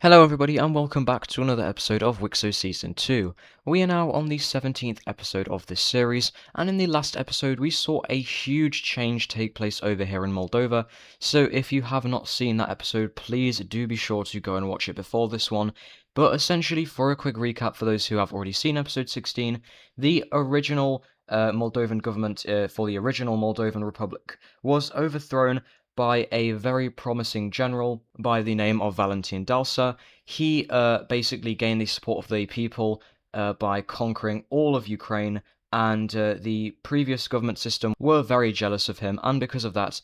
Hello everybody and welcome back to another episode of Wixo Season 2. We are now on the 17th episode of this series, and in the last episode we saw a huge change take place over here in Moldova, so if you have not seen that episode, please do be sure to go and watch it before this one. But essentially, for a quick recap for those who have already seen episode 16, the original Moldovan government for the original Moldovan Republic was overthrown by a very promising general by the name of Valentin Dalsa. He basically gained the support of the people by conquering all of Ukraine, and the previous government system were very jealous of him, and because of that,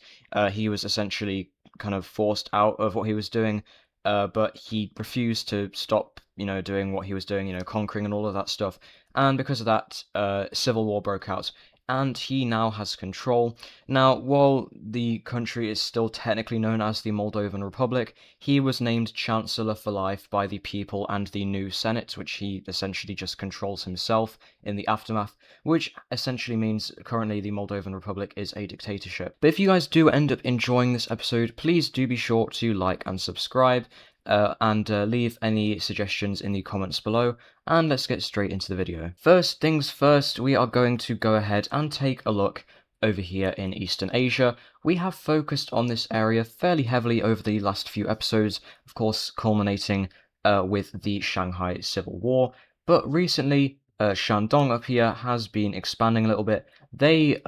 he was essentially kind of forced out of what he was doing. But he refused to stop, doing what he was doing, conquering and all of that stuff. And because of that, civil war broke out, and he now has control. Now, while the country is still technically known as the Moldovan Republic, he was named Chancellor for life by the people and the new Senate, which he essentially just controls himself in the aftermath, which essentially means currently the Moldovan Republic is a dictatorship. But if you guys do end up enjoying this episode, please do be sure to like and subscribe, and leave any suggestions in the comments below, and let's get straight into the video. First things first, we are going to go ahead and take a look over here in Eastern Asia. We have focused on this area fairly heavily over the last few episodes, of course culminating with the Shanghai Civil War, but recently Shandong up here has been expanding a little bit. They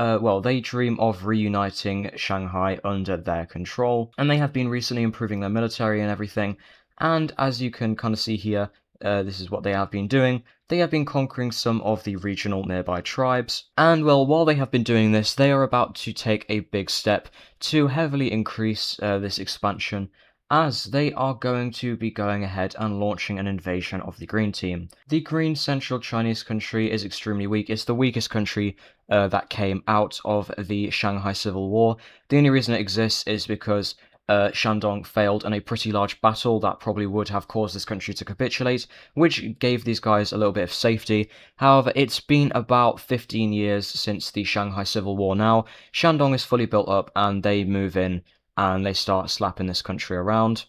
dream of reuniting Shanghai under their control, and they have been recently improving their military and everything. And as you can kind of see here, this is what they have been doing. They have been conquering some of the regional nearby tribes, and well, while they have been doing this, they are about to take a big step to heavily increase this expansion, as they are going to be going ahead and launching an invasion of the Green Team. The Green Central Chinese country is extremely weak. It's the weakest country that came out of the Shanghai Civil War. The only reason it exists is because Shandong failed in a pretty large battle that probably would have caused this country to capitulate, which gave these guys a little bit of safety. However, it's been about 15 years since the Shanghai Civil War now. Shandong is fully built up, and they move in and they start slapping this country around.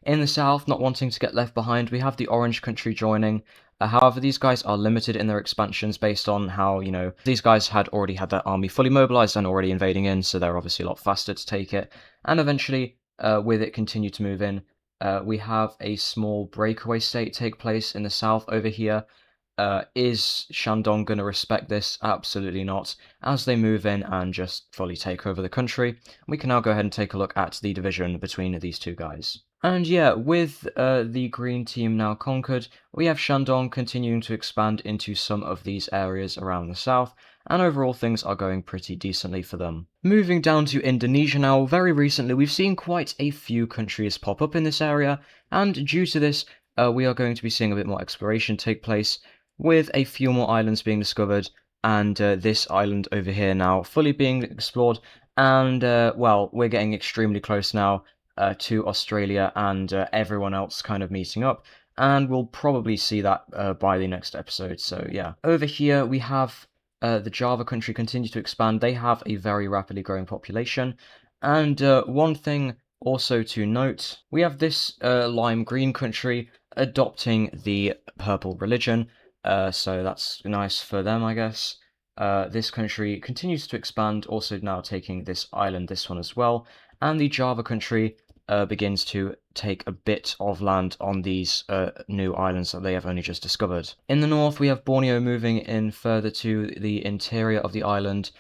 In the south, not wanting to get left behind, we have the Orange country joining. However, these guys are limited in their expansions based on how, these guys had already had their army fully mobilized and already invading in, so they're obviously a lot faster to take it. And eventually, with it continue to move in, we have a small breakaway state take place in the south over here. Is Shandong going to respect this? Absolutely not, as they move in and just fully take over the country. We can now go ahead and take a look at the division between these two guys. And yeah, with the Green Team now conquered, we have Shandong continuing to expand into some of these areas around the south, and overall things are going pretty decently for them. Moving down to Indonesia now, very recently we've seen quite a few countries pop up in this area, and due to this, we are going to be seeing a bit more exploration take place, with a few more islands being discovered, and this island over here now fully being explored, and well, we're getting extremely close now to Australia and everyone else kind of meeting up, and we'll probably see that by the next episode. So yeah, over here we have the Java country continue to expand. They have a very rapidly growing population, and one thing also to note, we have this lime green country adopting the purple religion. So that's nice for them, I guess. This country continues to expand, also now taking this island, this one as well. And the Java country begins to take a bit of land on these new islands that they have only just discovered. In the north, we have Borneo moving in further to the interior of the island,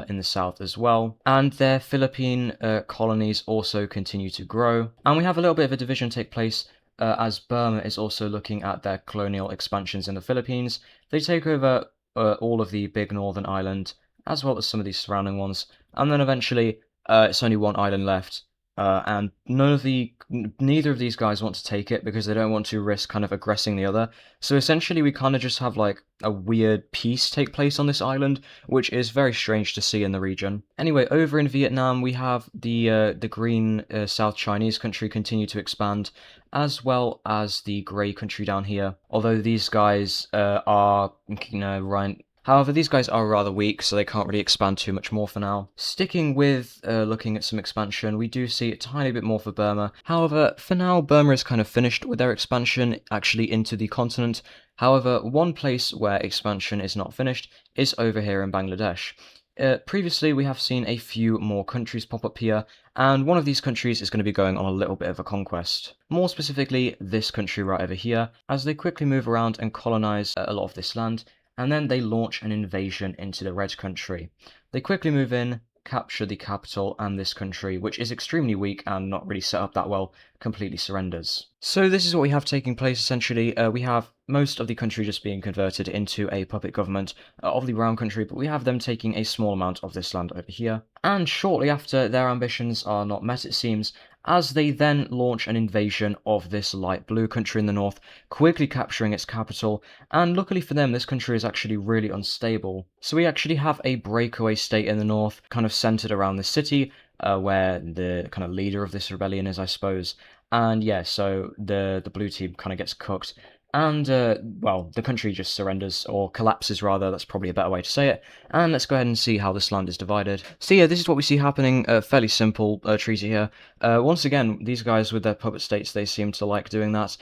in the south as well, and their Philippine colonies also continue to grow. And we have a little bit of a division take place as Burma is also looking at their colonial expansions in the Philippines. They take over all of the big northern island, as well as some of these surrounding ones, and then eventually it's only one island left, and neither of these guys want to take it because they don't want to risk kind of aggressing the other. So essentially we kind of just have like a weird peace take place on this island, which is very strange to see in the region. Anyway, over in Vietnam we have the green South Chinese country continue to expand, as well as the grey country down here. Although these guys are, right However, these guys are rather weak, so they can't really expand too much more for now. Sticking with looking at some expansion, we do see a tiny bit more for Burma. However, for now, Burma is kind of finished with their expansion actually into the continent. However, one place where expansion is not finished is over here in Bangladesh. Previously, we have seen a few more countries pop up here, and one of these countries is going to be going on a little bit of a conquest. More specifically, this country right over here, as they quickly move around and colonize a lot of this land, and then they launch an invasion into the Red Country. They quickly move in, capture the capital, and this country, which is extremely weak and not really set up that well, completely surrenders. So this is what we have taking place essentially. We have most of the country just being converted into a puppet government of the Brown Country, but we have them taking a small amount of this land over here. And shortly after, their ambitions are not met, it seems, as they then launch an invasion of this light blue country in the north, quickly capturing its capital, and luckily for them, this country is actually really unstable. So we actually have a breakaway state in the north, kind of centered around the city, where the kind of leader of this rebellion is, I suppose. And yeah, so the blue team kind of gets cooked. And, well, the country just surrenders, or collapses rather, that's probably a better way to say it. And let's go ahead and see how this land is divided. So yeah, this is what we see happening, fairly simple treaty here. Once again, these guys with their puppet states, they seem to like doing that.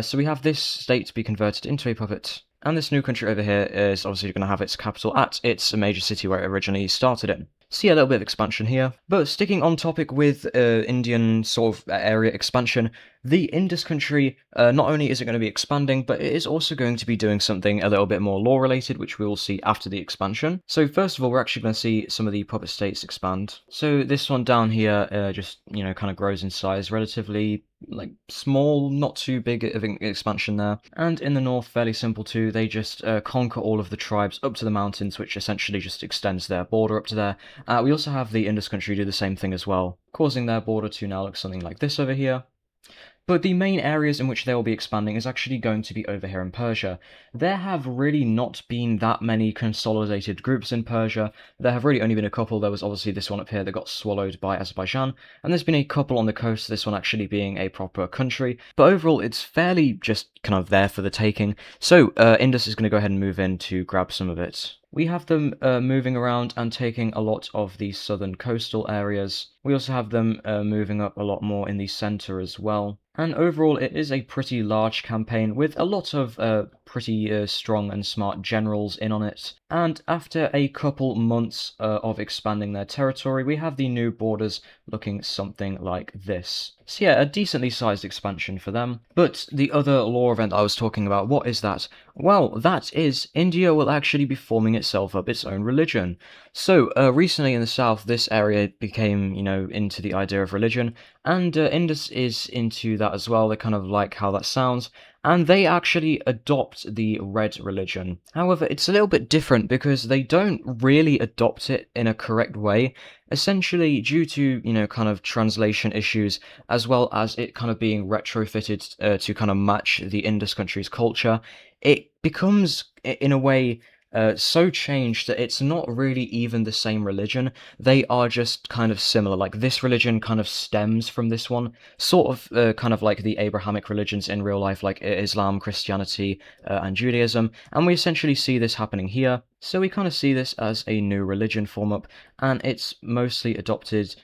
So we have this state to be converted into a puppet. And this new country over here is obviously going to have its capital at its major city where it originally started in. See a little bit of expansion here. But sticking on topic with Indian sort of area expansion, the Indus country, not only is it going to be expanding, but it is also going to be doing something a little bit more law-related, which we will see after the expansion. So first of all, we're actually going to see some of the puppet states expand. So this one down here just, you know, kind of grows in size, relatively like small, not too big of an expansion there. And in the north, fairly simple too, they just conquer all of the tribes up to the mountains, which essentially just extends their border up to there. We also have the Indus country do the same thing as well, causing their border to now look something like this over here. But the main areas in which they will be expanding is actually going to be over here in Persia. There have really not been that many consolidated groups in Persia. There have really only been a couple. There was obviously this one up here that got swallowed by Azerbaijan, and there's been a couple on the coast, this one actually being a proper country. But overall, it's fairly just kind of there for the taking. So Indus is going to go ahead and move in to grab some of it. We have them moving around and taking a lot of the southern coastal areas. We also have them moving up a lot more in the centre as well. And overall, it is a pretty large campaign with a lot of pretty strong and smart generals in on it. And after a couple months of expanding their territory, we have the new borders looking something like this. So yeah, a decently sized expansion for them. But the other law event I was talking about, what is that? Well, that is India will actually be forming itself up its own religion. So recently in the south, this area became, you know, into the idea of religion, and Indus is into that as well. They kind of like how that sounds, and they actually adopt the red religion. However, it's a little bit different because they don't really adopt it in a correct way, essentially due to, you know, kind of translation issues, as well as it kind of being retrofitted to kind of match the Indus country's culture. It becomes, in a way, so changed that it's not really even the same religion. They are just kind of similar. Like, this religion kind of stems from this one, sort of kind of like the Abrahamic religions in real life, like Islam, Christianity, and Judaism. And we essentially see this happening here. So we kind of see this as a new religion form up, and it's mostly adopted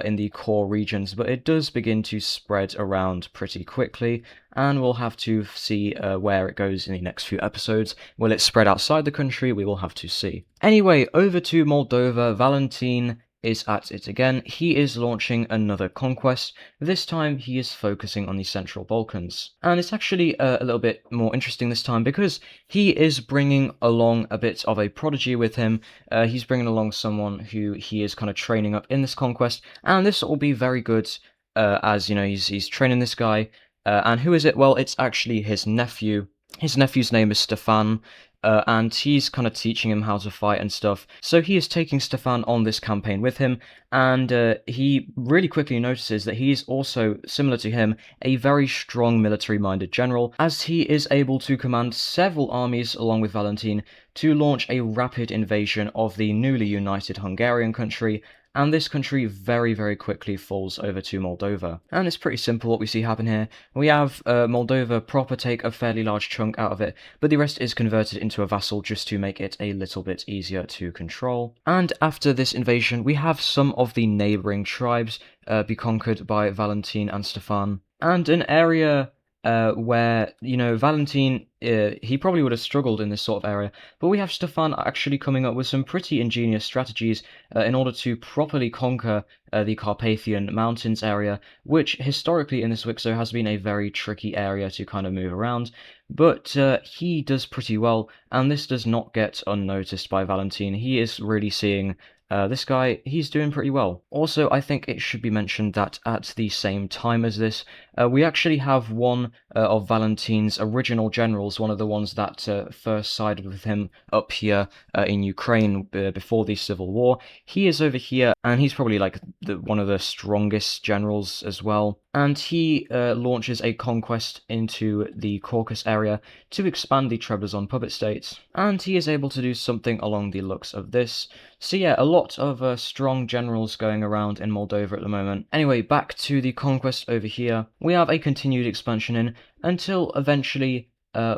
in the core regions, but it does begin to spread around pretty quickly, and we'll have to see where it goes in the next few episodes. Will it spread outside the country? We will have to see. Anyway, over to Moldova. Valentin is at it again. He is launching another conquest. This time he is focusing on the Central Balkans. And it's actually a little bit more interesting this time because he is bringing along a bit of a prodigy with him. He's bringing along someone who he is kind of training up in this conquest. And this will be very good as, you know, he's training this guy. And who is it? Well, it's actually his nephew. His nephew's name is Stefan. And he's kind of teaching him how to fight and stuff. So he is taking Stefan on this campaign with him, and he really quickly notices that he is also, similar to him, a very strong military-minded general, as he is able to command several armies along with Valentin to launch a rapid invasion of the newly united Hungarian country, and this country very, very quickly falls over to Moldova. And it's pretty simple what we see happen here. We have Moldova proper take a fairly large chunk out of it, but the rest is converted into a vassal just to make it a little bit easier to control. And after this invasion, we have some of the neighbouring tribes be conquered by Valentin and Stefan, and an area where, Valentin, he probably would have struggled in this sort of area, but we have Stefan actually coming up with some pretty ingenious strategies in order to properly conquer the Carpathian Mountains area, which historically in this Wixo has been a very tricky area to kind of move around, but he does pretty well, and this does not get unnoticed by Valentin. He is really seeing this guy, he's doing pretty well. Also, I think it should be mentioned that at the same time as this, we actually have one of Valentin's original generals, one of the ones that first sided with him up here in Ukraine before the Civil War. He is over here, and he's probably like one of the strongest generals as well. And he launches a conquest into the Caucasus area to expand the Trebizond puppet states. And he is able to do something along the looks of this. So yeah, a lot of strong generals going around in Moldova at the moment. Anyway, back to the conquest over here. We have a continued expansion in until eventually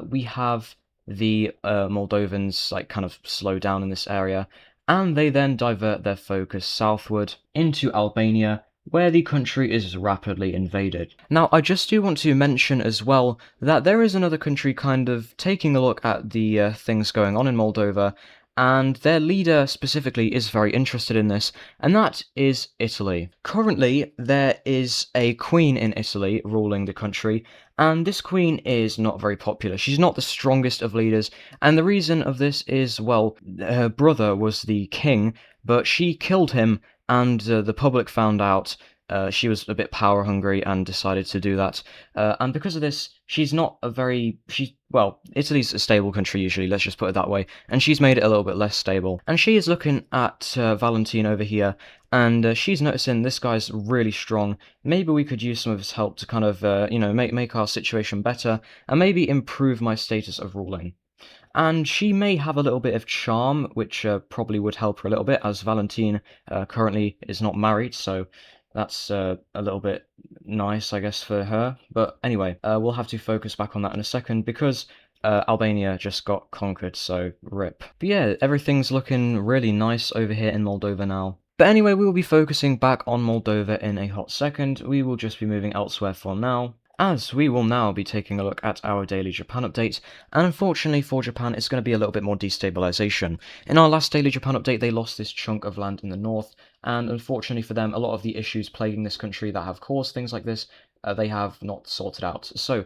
we have the Moldovans like kind of slow down in this area, and they then divert their focus southward into Albania, where the country is rapidly invaded. Now, I just do want to mention as well that there is another country kind of taking a look at the things going on in Moldova, and their leader specifically is very interested in this, and that is Italy. Currently, there is a queen in Italy ruling the country, and this queen is not very popular. She's not the strongest of leaders, and the reason of this is, well, her brother was the king, but she killed him, and the public found out. She was a bit power hungry and decided to do that. And because of this, she's not a very... Italy's a stable country usually, let's just put it that way, and she's made it a little bit less stable. And she is looking at Valentin over here, and she's noticing this guy's really strong. Maybe we could use some of his help to kind of, make our situation better, and maybe improve my status of ruling. And she may have a little bit of charm, which probably would help her a little bit, as Valentin currently is not married, so that's a little bit nice, I guess, for her. But anyway, we'll have to focus back on that in a second, because Albania just got conquered, so rip. But yeah, everything's looking really nice over here in Moldova now. But anyway, we will be focusing back on Moldova in a hot second. We will just be moving elsewhere for now, as we will now be taking a look at our daily Japan update, and unfortunately for Japan, it's going to be a little bit more destabilization. In our last daily Japan update, they lost this chunk of land in the north, and unfortunately for them, a lot of the issues plaguing this country that have caused things like this, they have not sorted out. So,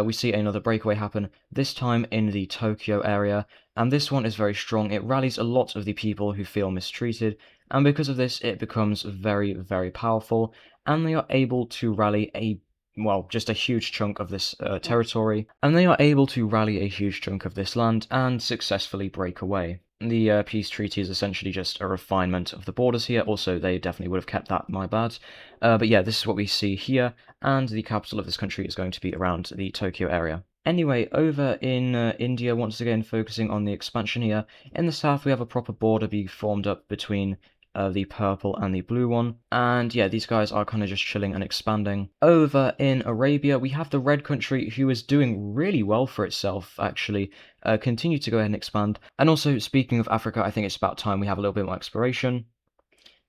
we see another breakaway happen, this time in the Tokyo area, and this one is very strong. It rallies a lot of the people who feel mistreated, and because of this, it becomes very, very powerful, and they are able to rally just a huge chunk of this territory, and they are able to rally a huge chunk of this land and successfully break away. The peace treaty is essentially just a refinement of the borders here. Also, they definitely would have kept that, my bad. But yeah, this is what we see here, and the capital of this country is going to be around the Tokyo area. Anyway, over in India, once again focusing on the expansion here, in the south we have a proper border being formed up between the purple and the blue one, and yeah, these guys are kind of just chilling and expanding. Over in Arabia, we have the red country, who is doing really well for itself, actually, continue to go ahead and expand. And also, speaking of Africa, I think it's about time we have a little bit more exploration.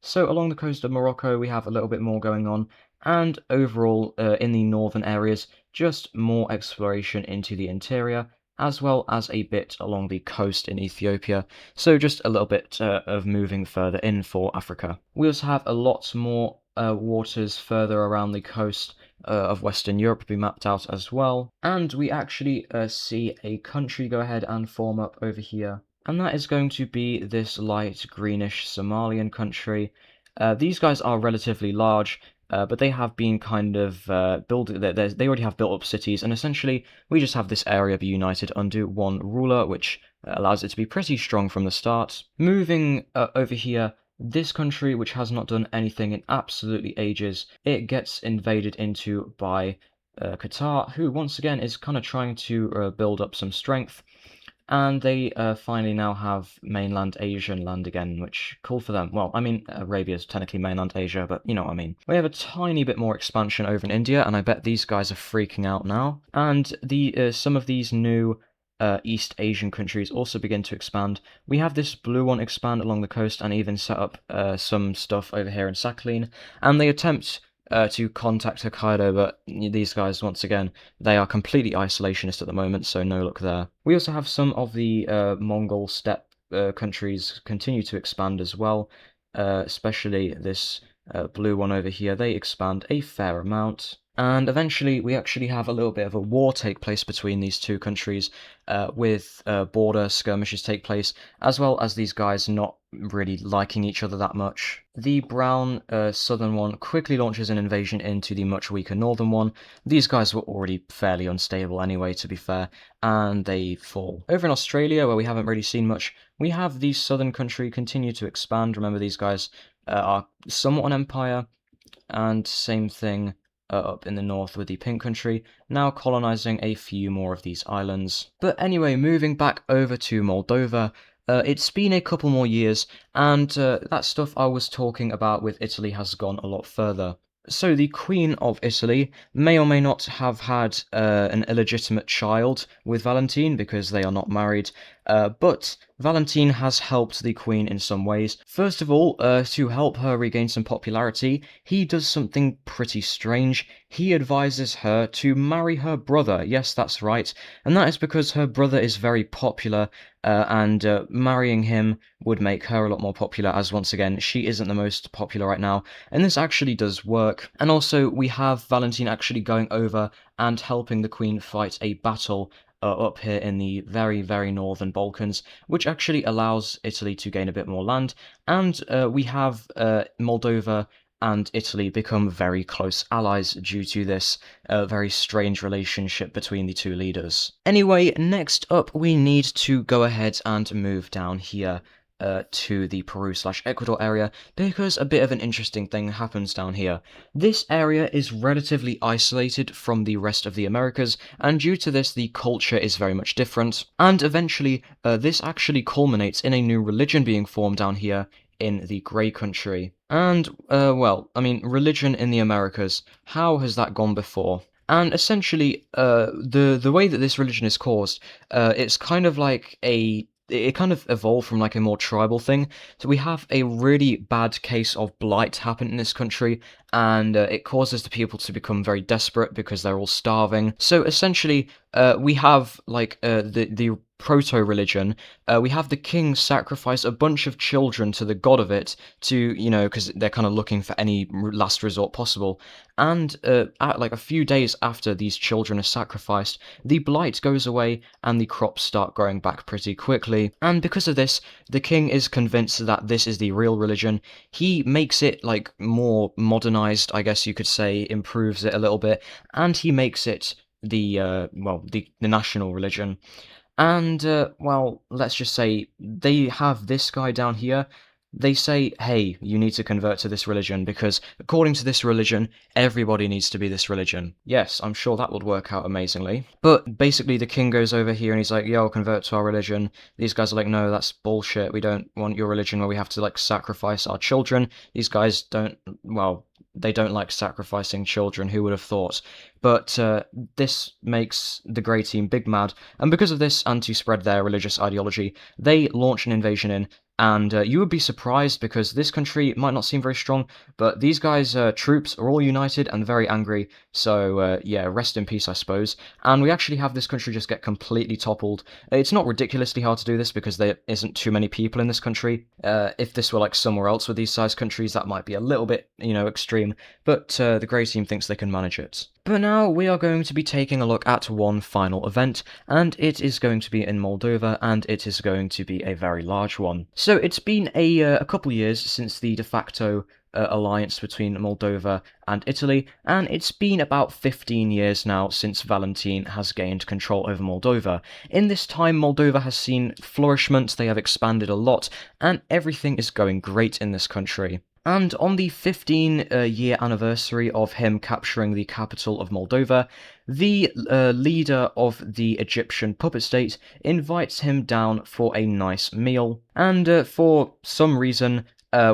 So along the coast of Morocco, we have a little bit more going on, and overall, in the northern areas, just more exploration into the interior, as well as a bit along the coast in Ethiopia, so just a little bit of moving further in for Africa. We also have a lot more waters further around the coast of Western Europe be mapped out as well, and we actually see a country go ahead and form up over here, and that is going to be this light greenish Somalian country. These guys are relatively large, but they have been kind of they already have built up cities, and essentially we just have this area be united under one ruler, which allows it to be pretty strong from the start. Moving over here, this country, which has not done anything in absolutely ages, it gets invaded into by Qatar, who once again is kind of trying to build up some strength. and they finally now have mainland Asian land again, which cool for them. Well, I mean, Arabia is technically mainland Asia, but you know what I mean. We have a tiny bit more expansion over in India, and I bet these guys are freaking out now. And some of these new East Asian countries also begin to expand. We have this blue one expand along the coast and even set up some stuff over here in Sakhalin, and they attempt to contact Hokkaido, but these guys, once again, they are completely isolationist at the moment, so no luck there. We also have some of the Mongol steppe countries continue to expand as well, especially this blue one over here. They expand a fair amount. And eventually, we actually have a little bit of a war take place between these two countries, with border skirmishes take place, as well as these guys not really liking each other that much. The brown southern one quickly launches an invasion into the much weaker northern one. These guys were already fairly unstable anyway, to be fair, and they fall. Over in Australia, where we haven't really seen much, we have the southern country continue to expand. Remember, these guys are somewhat an empire, and same thing up in the north with the Pink Country, now colonizing a few more of these islands. But anyway, moving back over to Moldova, it's been a couple more years, and that stuff I was talking about with Italy has gone a lot further. So the Queen of Italy may or may not have had an illegitimate child with Valentine because they are not married, but Valentine has helped the Queen in some ways. First of all, to help her regain some popularity, he does something pretty strange. He advises her to marry her brother. Yes, that's right. And that is because her brother is very popular, and marrying him would make her a lot more popular, as once again, she isn't the most popular right now. And this actually does work. And also, we have Valentine actually going over and helping the Queen fight a battle up here in the very, very northern Balkans, which actually allows Italy to gain a bit more land. And we have Moldova and Italy become very close allies due to this very strange relationship between the two leaders. Anyway, next up we need to go ahead and move down here to the Peru/Ecuador area, because a bit of an interesting thing happens down here. This area is relatively isolated from the rest of the Americas, and due to this the culture is very much different, and eventually this actually culminates in a new religion being formed down here in the Grey Country. And, well, I mean, religion in the Americas, how has that gone before? And essentially, the way that this religion is caused, it's kind of like it kind of evolved from like a more tribal thing. So we have a really bad case of blight happen in this country, and it causes the people to become very desperate because they're all starving. So essentially, we have like the proto-religion. We have the king sacrifice a bunch of children to the god of it to, you know, because they're kind of looking for any last resort possible. And at like a few days after these children are sacrificed, the blight goes away and the crops start growing back pretty quickly. And because of this, the king is convinced that this is the real religion. He makes it like more modernized, I guess you could say, improves it a little bit, and he makes it the national religion. And, well, let's just say they have this guy down here. They say, hey, you need to convert to this religion because according to this religion, everybody needs to be this religion. Yes, I'm sure that would work out amazingly. But basically the king goes over here and he's like, yo, convert to our religion. These guys are like, no, that's bullshit. We don't want your religion where we have to like sacrifice our children. These guys don't, well, they don't like sacrificing children, who would have thought? But this makes the Grey Team big mad, and because of this, and to spread their religious ideology, they launch an invasion in, and you would be surprised because this country might not seem very strong, but these guys' troops are all united and very angry, so yeah, rest in peace, I suppose. And we actually have this country just get completely toppled. It's not ridiculously hard to do this because there isn't too many people in this country. If this were like somewhere else with these size countries, that might be a little bit, you know, extreme, but the Grey Team thinks they can manage it. But now we are going to be taking a look at one final event, and it is going to be in Moldova, and it is going to be a very large one. So it's been a couple years since the de facto alliance between Moldova and Italy, and it's been about 15 years now since Valentine has gained control over Moldova. In this time, Moldova has seen flourishment, they have expanded a lot, and everything is going great in this country. And on the 15-year anniversary of him capturing the capital of Moldova, the leader of the Egyptian puppet state invites him down for a nice meal. And for some reason,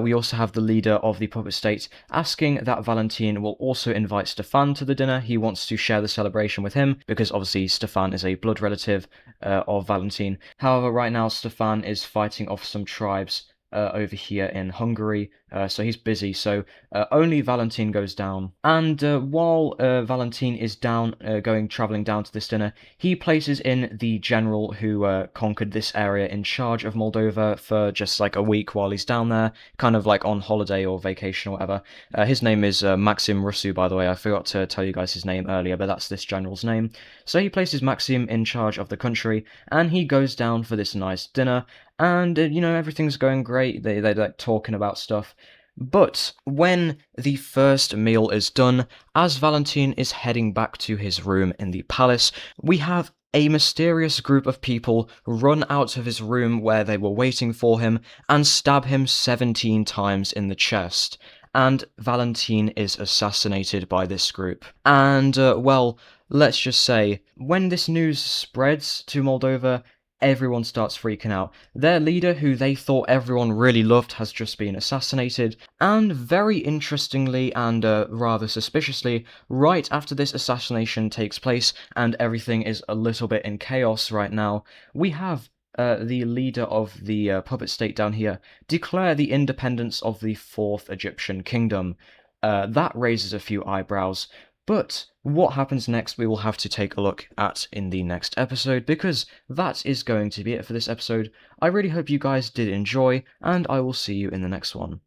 we also have the leader of the puppet state asking that Valentin will also invite Stefan to the dinner. He wants to share the celebration with him because obviously Stefan is a blood relative of Valentin. However, right now Stefan is fighting off some tribes over here in Hungary, so he's busy. So only Valentin goes down, and while Valentin is traveling down to this dinner, he places in the general who conquered this area in charge of Moldova for just like a week while he's down there, kind of like on holiday or vacation or whatever. His name is Maxim Rusu, by the way. I forgot to tell you guys his name earlier, but that's this general's name. So he places Maxim in charge of the country, and he goes down for this nice dinner. And everything's going great. They're like talking about stuff. But when the first meal is done, as Valentin is heading back to his room in the palace, we have a mysterious group of people run out of his room where they were waiting for him and stab him 17 times in the chest. And Valentin is assassinated by this group. And, well, let's just say, when this news spreads to Moldova, everyone starts freaking out. Their leader, who they thought everyone really loved, has just been assassinated. And very interestingly and rather suspiciously, right after this assassination takes place and everything is a little bit in chaos right now, we have the leader of the puppet state down here declare the independence of the fourth Egyptian kingdom. That raises a few eyebrows. But what happens next, we will have to take a look at in the next episode, because that is going to be it for this episode. I really hope you guys did enjoy, and I will see you in the next one.